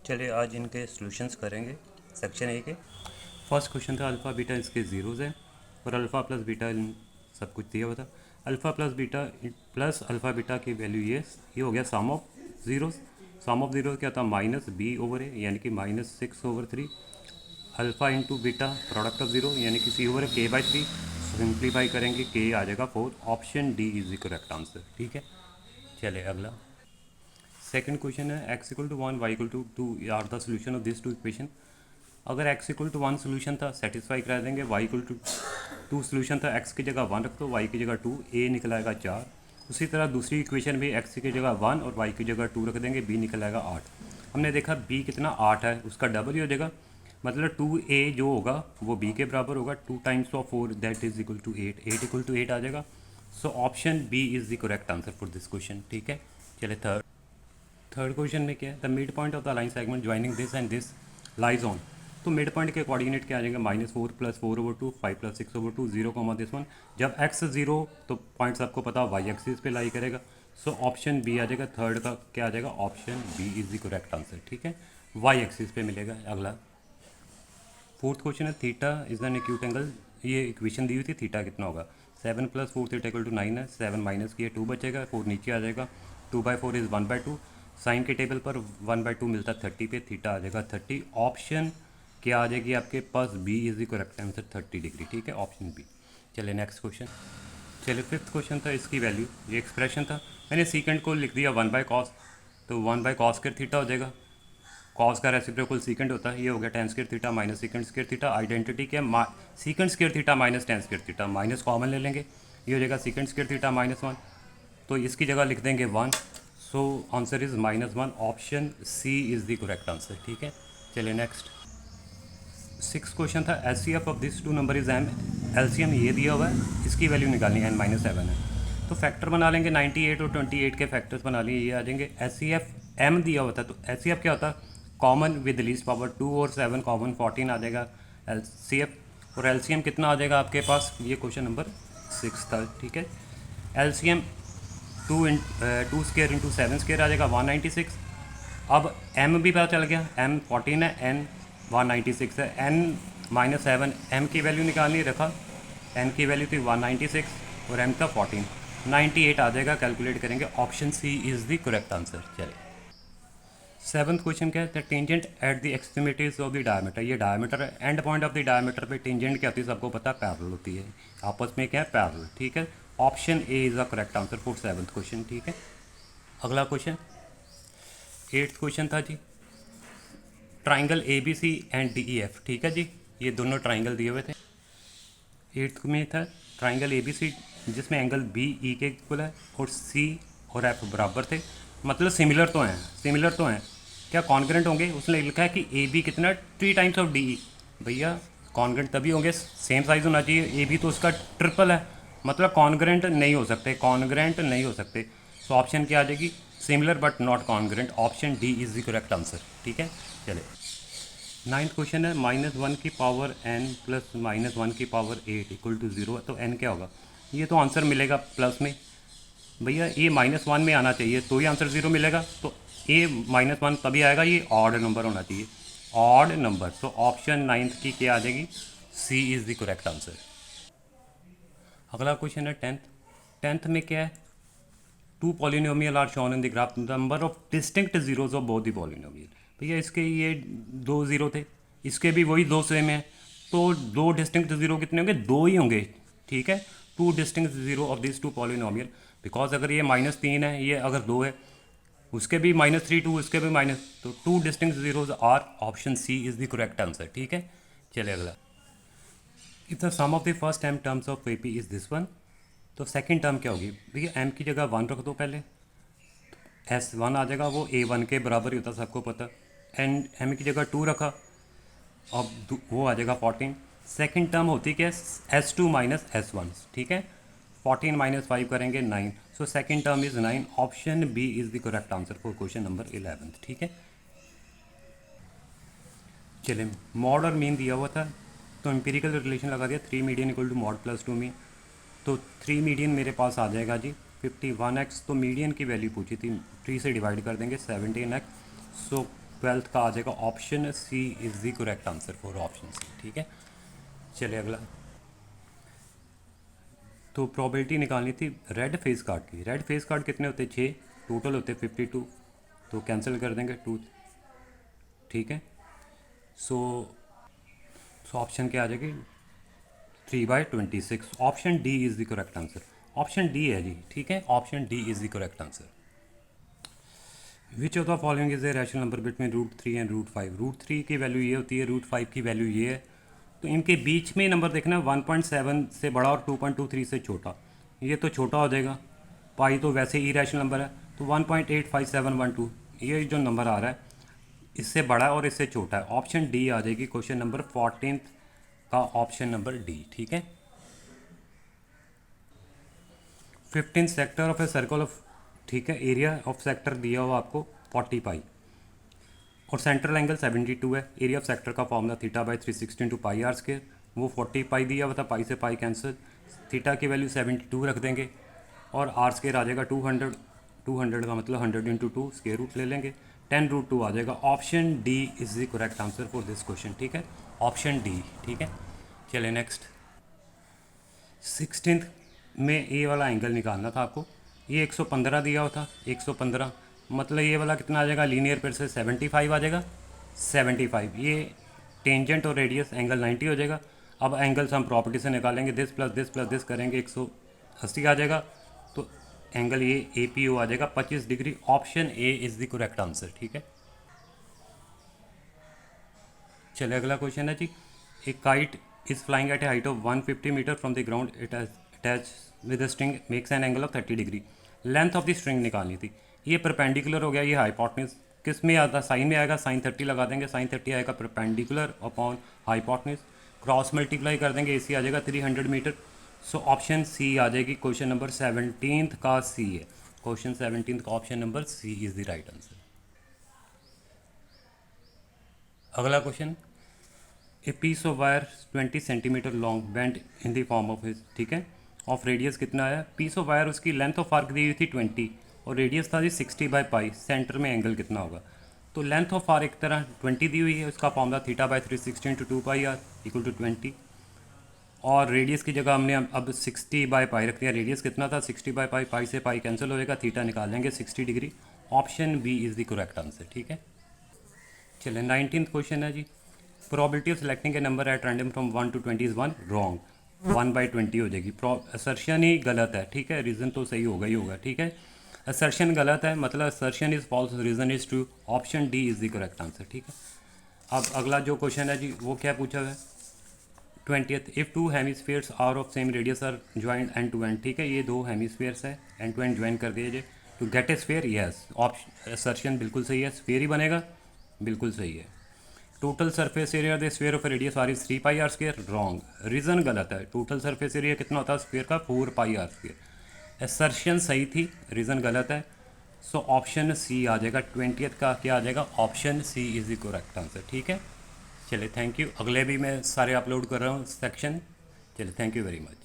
चलिए आज इनके सॉल्यूशंस करेंगे सेक्शन ए के। फर्स्ट क्वेश्चन था अल्फ़ा बीटा इसके ज़ीरोज़ है और अल्फ़ा प्लस बीटा इन सब कुछ दिया हुआ था। Alpha plus beta plus alpha beta की वैल्यू ये हो गया sum of zeroes. Sum of zero क्या था माइनस बी ओवर ए यानी कि -6/3 alpha into beta product of zero यानी कि सी ओवर के बाई 3। सिंप्लीफाई करेंगे के आ जाएगा 4। Option D is the correct answer. ठीक है, चले अगला। सेकंड क्वेश्चन है x equal to 1 y equal to 2 are the solution of this two equation. अगर x इक्वल टू 1 सोल्यूशन था सेटिस्फाई करा देंगे, y इक्वल टू 2 सोल्यूशन था, x की जगह 1 रख दो, y की जगह 2, a निकल आएगा 4। उसी तरह दूसरी इक्वेशन भी x की जगह 1 और y की जगह 2 रख देंगे, b निकल आएगा 8। हमने देखा b कितना 8 है, उसका डबल ही हो जाएगा, मतलब 2a जो होगा वो b के बराबर होगा। 2 times of 4 that is equal to 8, 8 equal to 8 आ जाएगा। So option B is the correct answer for this question. ठीक है, चले थर्ड क्वेश्चन में क्या है, the mid point of the line segment joining this and this lies on. तो mid point के कोऑर्डिनेट क्या आ जाएंगे, -4 + 4/2 5 + 6/2 0, दिस वन। जब x 0 तो पॉइंट्स आपको पता वाई एक्सिस पे लाई करेगा। सो ऑप्शन बी आ जाएगा, थर्ड का क्या आ जाएगा, option B is the correct answer. ठीक है, वाई एक्सिस पे मिलेगा। अगला फोर्थ क्वेश्चन है, theta is an acute angle. ये इक्वेशन दी हुई थी, थीटा कितना होगा, 7 + 4 थीटा इक्वल टू 9 है। 7 माइनस किया 2 बचेगा, 4 नीचे आ जाएगा, 2/4 इज़ 1/2। साइन के टेबल पर 1/2 मिलता है 30 पे, थीटा आ जाएगा 30। ऑप्शन क्या आ जाएगी आपके पास, B is the correct answer 30 degree. ठीक है, ऑप्शन बी। चलिए नेक्स्ट क्वेश्चन। चलिए फिफ्थ क्वेश्चन था, इसकी वैल्यू ये एक्सप्रेशन था, मैंने सीकेंड को लिख दिया 1/cos, तो 1/cos² थीटा हो जाएगा। कॉस का रेसिप्रोकल सीकेंड होता है, ये हो गया tan² theta minus second theta. Identity क्या है, second theta minus tan² theta, minus common ले लेंगे, ये हो जाएगा सेकेंड² थीटा -1, तो इसकी जगह लिख देंगे 1। So answer is -1। Option C is the correct answer. ठीक है, चलिए नेक्स्ट। सिक्स क्वेश्चन था, H C F of this two number is M. LCM ये दिया हुआ है, इसकी वैल्यू निकालनी है, n-7 है, तो फैक्टर बना लेंगे 98 और 28 के फैक्टर्स बना लिए, ये आ जाएंगे। एच सी एफ एम दिया हुआ था, तो एच सी एफ क्या होता है, कॉमन विद लीस्ट पावर, 2 और 7 कॉमन 14 आ जाएगा एल सी एफ। और एल सी एम कितना आ जाएगा आपके पास, ये क्वेश्चन नंबर 6 था। ठीक है, एल सी एम 2² × 7² आ जाएगा 196। अब m भी पता चल गया, m 14 है, n 196 है, n-7 m की वैल्यू निकालनी रखा, n की वैल्यू थी 196 और m था 14, 98 आ जाएगा, कैलकुलेट करेंगे। Option C is the correct answer. चलिए सेवन्थ क्वेश्चन क्या है, tangent at the extremities of the diameter. ये डायमीटर है, end point of the diameter पे टेंजेंट क्या होती है सबको पता है, पैरेलल होती है, आपस में क्या है, पैरेलल। ठीक है, option A is the correct answer for seventh question. ठीक है, अगला क्वेश्चन एट्थ क्वेश्चन था जी, triangle A B C and D E F. ठीक है जी, ये दोनों ट्राइंगल दिए हुए थे। एट्थ में था ट्राइंगल ए बी सी जिसमें एंगल बी ई के इक्वल है और सी और एफ बराबर थे, मतलब सिमिलर तो हैं, सिमिलर तो हैं, क्या कॉन्ग्रेंट होंगे, उसने लिखा है कि ए बी कितना 3 टाइम्स ऑफ डी ई। भैया कॉन्ग्रेंट तभी होंगे, सेम साइज होना चाहिए, ए बी तो उसका ट्रिपल है, मतलब कॉन्ग्रेंट नहीं हो सकते, कॉन्ग्रेंट नहीं हो सकते। सो ऑप्शन क्या आ जाएगी, similar but not congruent. Option D is the correct answer. ठीक है, चले नाइन्थ क्वेश्चन है, -1 की पावर n प्लस -1 की पावर 8 इक्वल टू 0 है, तो n क्या होगा, ये तो आंसर मिलेगा प्लस में, भैया ये -1 में आना चाहिए तो ये आंसर 0 मिलेगा, तो ये -1 तभी आएगा, ये ऑड नंबर होना चाहिए, ऑड नंबर। तो ऑप्शन नाइन्थ की क्या आ जाएगी, C is the correct answer. अगला क्वेश्चन है टेंथ। टेंथ में क्या है, two polynomial are shown in the graph, number of distinct zeros of both the polynomial. भैया इसके ये 2 ज़ीरो थे, इसके भी वही 2 सेम है, तो 2 डिस्टिंक्ट ज़ीरो कितने होंगे, 2 ही होंगे। ठीक है, 2 distinct zero of this two polynomial, because अगर ये -3 है, ये अगर 2 है, उसके भी -3 2, इसके भी माइनस, तो 2 distinct zeros are, option C is the correct answer. ठीक है, चलिए अगला। If the sum of the first m terms of A P is this one, तो सेकंड टर्म क्या होगी, भैया m की जगह 1 रख दो, पहले S1 आ जाएगा, वो A1 के बराबर ही होता है, सबको पता। एंड m की जगह 2 रखा, अब वो आ जाएगा 14। सेकंड टर्म होती क्या है, S2 माइनस S1। ठीक है, 14 - 5 करेंगे 9, so second term is 9। Option B is the correct answer for question number 11। ठीक है, चलिए मॉड और मीन दिया हुआ था, तो एम्पिरिकल रिलेशन लगा दिया, 3 median equal to mode plus 2 mean, तो 3 मीडियन मेरे पास आ जाएगा जी 51x। तो मीडियन की वैल्यू पूछी थी, 3 से डिवाइड कर देंगे 17x, सो 12th का आ जाएगा option C is the correct answer for option C. ठीक है, चलिए अगला। तो प्रोबेबिलिटी निकालनी थी रेड फेस कार्ड की। रेड फेस कार्ड कितने होते हैं? 6, टोटल होते 52, तो कैंसिल कर देंगे 2। ठीक है, सो ऑप्शन क्या आ जाएगी? 3/26। Option D is the correct answer. Option D है जी। ठीक है, option D is the correct answer. Which of the following is a rational number between √3 and √5? √3 की वैल्यू ये होती है, √5 की वैल्यू ये है, तो इनके बीच में नंबर देखना 1.7 से बड़ा और 2.23 से छोटा। ये तो छोटा हो जाएगा, पाई तो वैसे ही रैशनल नंबर है, तो 1.85712 ये जो नंबर आ रहा है इससे बड़ा है और इससे छोटा है। ऑप्शन डी आ जाएगी क्वेश्चन नंबर 14 का ऑप्शन नंबर डी। ठीक है, 15 sector of a circle of, ठीक है, एरिया ऑफ सेक्टर दिया हुआ आपको 40 पाई और सेंट्रल एंगल 72 है। एरिया ऑफ सेक्टर का फॉर्मूला θ/360 × πr², वो 40 पाई दिया हुआ था, पाई से पाई कैंसिल, थीटा की वैल्यू 72 रख देंगे और r² आ जाएगा 200, 200 का मतलब 100 × 2 स्क्वायर रूट ले लेंगे, 10√2 आ जाएगा। Option D is the correct answer for this question. ठीक है, ऑप्शन डी। ठीक है, चलिए नेक्स्ट। 16th में ए वाला एंगल निकालना था आपको। ये 115 दिया हुआ था, 115 मतलब ये वाला कितना आ जाएगा? लीनियर पेयर से 75 आ जाएगा, 75। ये टेंजेंट और रेडियस एंगल 90 हो जाएगा। अब एंगल्स हम प्रॉपर्टी से निकालेंगे, this plus this plus this करेंगे 180 आ जाएगा, तो एंगल ये ए पी ओ आ जाएगा 25 degree. Option A is the correct answer. ठीक है, चलिए अगला क्वेश्चन है जी। A kite is flying at a height of 150 metre from the ground, it attach with string makes an angle of 30 degree. Length of the string निकालनी थी। ये perpendicular हो गया, ये हाइपोटेन्यूज किस में आता है? साइन में आएगा, साइन 30 लगा देंगे, साइन 30 आएगा perpendicular upon hypotenuse, cross multiply कर देंगे, AC आ जाएगा 300 मीटर। सो ऑप्शन सी आ जाएगी, क्वेश्चन नंबर 17 का सी है। क्वेश्चन 17 का option number C is the right answer. अगला question, a piece of wire 20 centimetre long bend in the form of, ठीक है, ऑफ रेडियस कितना है? पीस ऑफ वायर, उसकी लेंथ ऑफ आर्क दी हुई थी 20 और रेडियस था जी 60/पाई। सेंटर में एंगल कितना होगा? तो लेंथ ऑफ आर्क एक तरह 20 दी हुई है, उसका फॉर्मूला θ/360 × 2πr = 20 और रेडियस की जगह हमने अब 60/पाई रख दिया। रेडियस कितना था? 60/पाई, पाई से पाई कैंसिल हो जाएगा, थीटा निकालेंगे 60 degree. Option B is the correct answer. ठीक है, चलिए 19th क्वेश्चन है जी। Probability of selecting a number at random from 1 to 20 is 1, wrong, 1/20 हो जाएगी। असर्शन ही गलत है, ठीक है, रीज़न तो सही होगा ही होगा। ठीक है, असर्शन गलत है मतलब assertion is false, reason is true. Option D is the correct answer. ठीक है, अब अगला जो क्वेश्चन है जी वो क्या पूछा हुआ है? 20th, if 2 hemispheres are of same radius R joint end to end. ठीक है, ये 2 हेमिस्फीयर्स है, एंड टू एंड ज्वाइन कर दीजिए to get a sphere. Yes, option assertion बिल्कुल सही है, स्फीयर ही बनेगा, बिल्कुल सही है। Total surface area the sphere of radius R is 3πr², wrong, reason गलत है। टोटल सरफेस एरिया कितना होता है स्फीयर का? 4πr²। असर्शन सही थी, रीज़न गलत है। सो ऑप्शन सी आ जाएगा, 20th का क्या आ जाएगा? Option C is the correct answer. ठीक है, चलिए थैंक यू। अगले भी मैं सारे अपलोड कर रहा हूँ सेक्शन। चलिए थैंक यू वेरी मच।